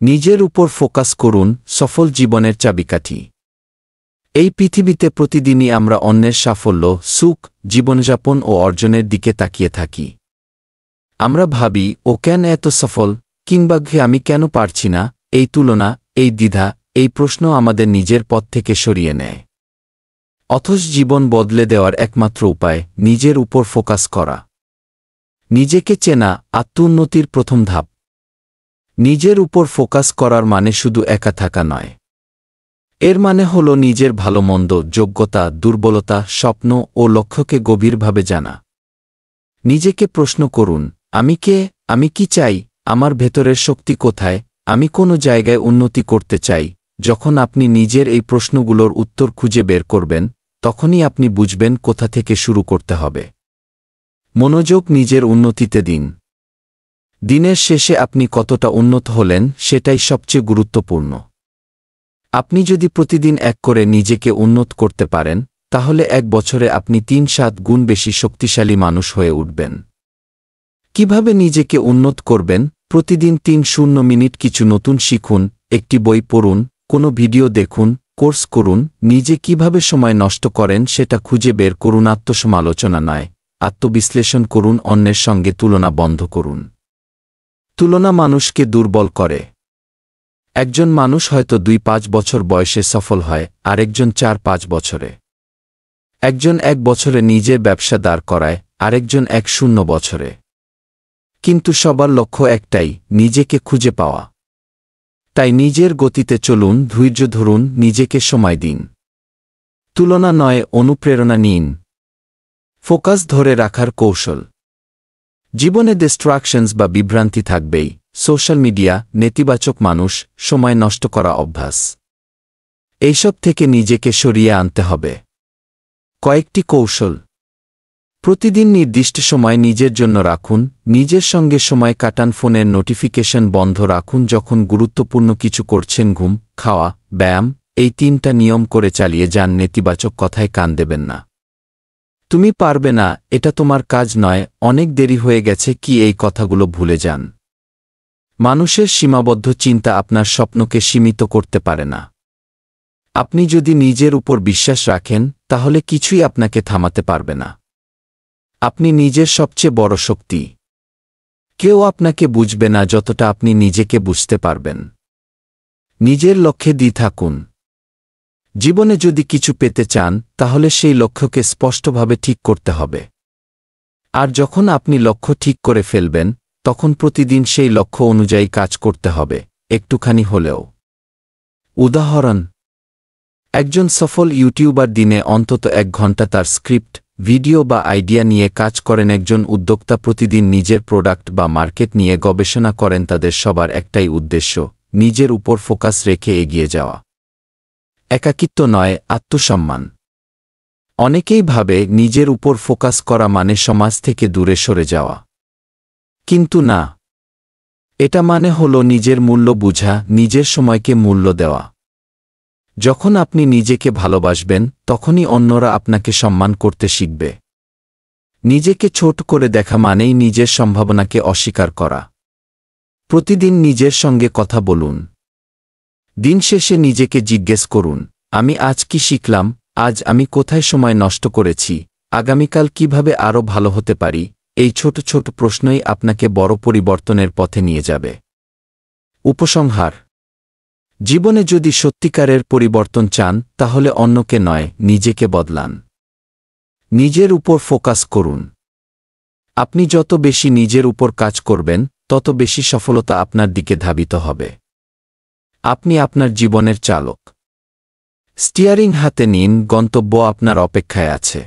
নিজের উপর ফোকাস করুন, সফল জীবনের চাবিকাঠি। এই পৃথিবীতে প্রতিদিনই আমরা অন্যের সাফল্য, সুখ, জীবনযাপন ও অর্জনের দিকে তাকিয়ে থাকি। আমরা ভাবি, ও কেন এত সফল, কিংবা আমি কেন পারছি না। এই তুলনা, এই দ্বিধা, এই প্রশ্ন আমাদের নিজের পথ থেকে সরিয়ে নেয়। অথচ জীবন বদলে দেওয়ার একমাত্র উপায় নিজের উপর ফোকাস করা। নিজেকে চেনা আত্মোন্নতির প্রথম ধাপ। নিজের উপর ফোকাস করার মানে শুধু একা থাকা নয়। এর মানে হল নিজের ভালোমন্দ, যোগ্যতা, দুর্বলতা, স্বপ্ন ও লক্ষ্যকে গভীরভাবে জানা। নিজেকে প্রশ্ন করুন, আমি কে, আমি কি চাই, আমার ভেতরের শক্তি কোথায়, আমি কোনো জায়গায় উন্নতি করতে চাই। যখন আপনি নিজের এই প্রশ্নগুলোর উত্তর খুঁজে বের করবেন, তখনই আপনি বুঝবেন কোথা থেকে শুরু করতে হবে। মনোযোগ নিজের উন্নতিতে দিন। দিনের শেষে আপনি কতটা উন্নত হলেন সেটাই সবচেয়ে গুরুত্বপূর্ণ। আপনি যদি প্রতিদিন এক করে নিজেকে উন্নত করতে পারেন, তাহলে 1 বছরে আপনি 3-7 গুণ বেশি শক্তিশালী মানুষ হয়ে উঠবেন। কিভাবে নিজেকে উন্নত করবেন? প্রতিদিন 3-0 মিনিট কিছু নতুন শিখুন, একটি বই পড়ুন, কোনো ভিডিও দেখুন, কোর্স করুন। নিজে কিভাবে সময় নষ্ট করেন সেটা খুঁজে বের করুন। আত্মসমালোচনা নয়, আত্মবিশ্লেষণ করুন। অন্যের সঙ্গে তুলনা বন্ধ করুন। তুলনা মানুষকে দুর্বল করে। একজন মানুষ হয়তো 2-5 বছর বয়সে সফল হয়, আরেকজন 4-5 বছরে। একজন 1 বছরে নিজের ব্যবসা দাঁড় করায়, আরেকজন 1-0 বছরে। কিন্তু সবার লক্ষ্য একটাই, নিজেকে খুঁজে পাওয়া। তাই নিজের গতিতে চলুন, ধৈর্য ধরুন, নিজেকে সময় দিন। তুলনা নয়, অনুপ্রেরণা নিন। ফোকাস ধরে রাখার কৌশল। জীবনে ডিস্ট্রাকশনস বা বিভ্রান্তি থাকবেই। সোশ্যাল মিডিয়া, নেতিবাচক মানুষ, সময় নষ্ট করা অভ্যাস। এইসব থেকে নিজেকে সরিয়ে আনতে হবে। কয়েকটি কৌশল। প্রতিদিন নির্দিষ্ট সময় নিজের জন্য রাখুন। নিজের সঙ্গে সময় কাটান। ফোনের নোটিফিকেশন বন্ধ রাখুন যখন গুরুত্বপূর্ণ কিছু করছেন। ঘুম, খাওয়া, ব্যায়াম, এই 3টা নিয়ম করে চালিয়ে যান। নেতিবাচক কথায় কান দেবেন না। তুমি পারবে না, এটা তোমার কাজ নয়, অনেক দেরি হয়ে গেছে, কি এই কথাগুলো ভুলে যান। মানুষের সীমাবদ্ধ চিন্তা আপনার স্বপ্নকে সীমিত করতে পারে না। আপনি যদি নিজের উপর বিশ্বাস রাখেন, তাহলে কিছুই আপনাকে থামাতে পারবে না। আপনি নিজের সবচেয়ে বড় শক্তি। কেউ আপনাকে বুঝবে না যতটা আপনি নিজেকে বুঝতে পারবেন। নিজের লক্ষ্যে দি থাকুন। জীবনে যদি কিছু পেতে চান, তাহলে সেই লক্ষ্যকে স্পষ্টভাবে ঠিক করতে হবে। আর যখন আপনি লক্ষ্য ঠিক করে ফেলবেন, তখন প্রতিদিন সেই লক্ষ্য অনুযায়ী কাজ করতে হবে, একটুখানি হলেও। উদাহরণ: একজন সফল ইউটিউবার দিনে অন্তত 1 ঘন্টা তার স্ক্রিপ্ট, ভিডিও বা আইডিয়া নিয়ে কাজ করেন। একজন উদ্যোক্তা প্রতিদিন নিজের প্রোডাক্ট বা মার্কেট নিয়ে গবেষণা করেন। তাদের সবার একটাই উদ্দেশ্য, নিজের উপর ফোকাস রেখে এগিয়ে যাওয়া। একাকিত্ব নয়, আত্মসম্মান। অনেকেই ভাবে নিজের উপর ফোকাস করা মানে সমাজ থেকে দূরে সরে যাওয়া। কিন্তু না, এটা মানে হলো নিজের মূল্য বুঝা, নিজের সময়কে মূল্য দেওয়া। যখন আপনি নিজেকে ভালোবাসবেন, তখনই অন্যরা আপনাকে সম্মান করতে শিখবে। নিজেকে ছোট করে দেখা মানেই নিজের সম্ভাবনাকে অস্বীকার করা। প্রতিদিন নিজের সঙ্গে কথা বলুন। দিন শেষে নিজেকে জিজ্ঞেস করুন, আমি আজ কি শিখলাম, আজ আমি কোথায় সময় নষ্ট করেছি, আগামীকাল কিভাবে আরও ভালো হতে পারি। এই ছোট ছোট প্রশ্নই আপনাকে বড় পরিবর্তনের পথে নিয়ে যাবে। উপসংহার: জীবনে যদি সত্যিকারের পরিবর্তন চান, তাহলে অন্যকে নয়, নিজেকে বদলান। নিজের উপর ফোকাস করুন। আপনি যত বেশি নিজের উপর কাজ করবেন, তত বেশি সফলতা আপনার দিকে ধাবিত হবে। আপনি আপনার জীবনের চালক। স্টিয়ারিং হাতে নিন, গন্তব্য আপনার অপেক্ষায় আছে।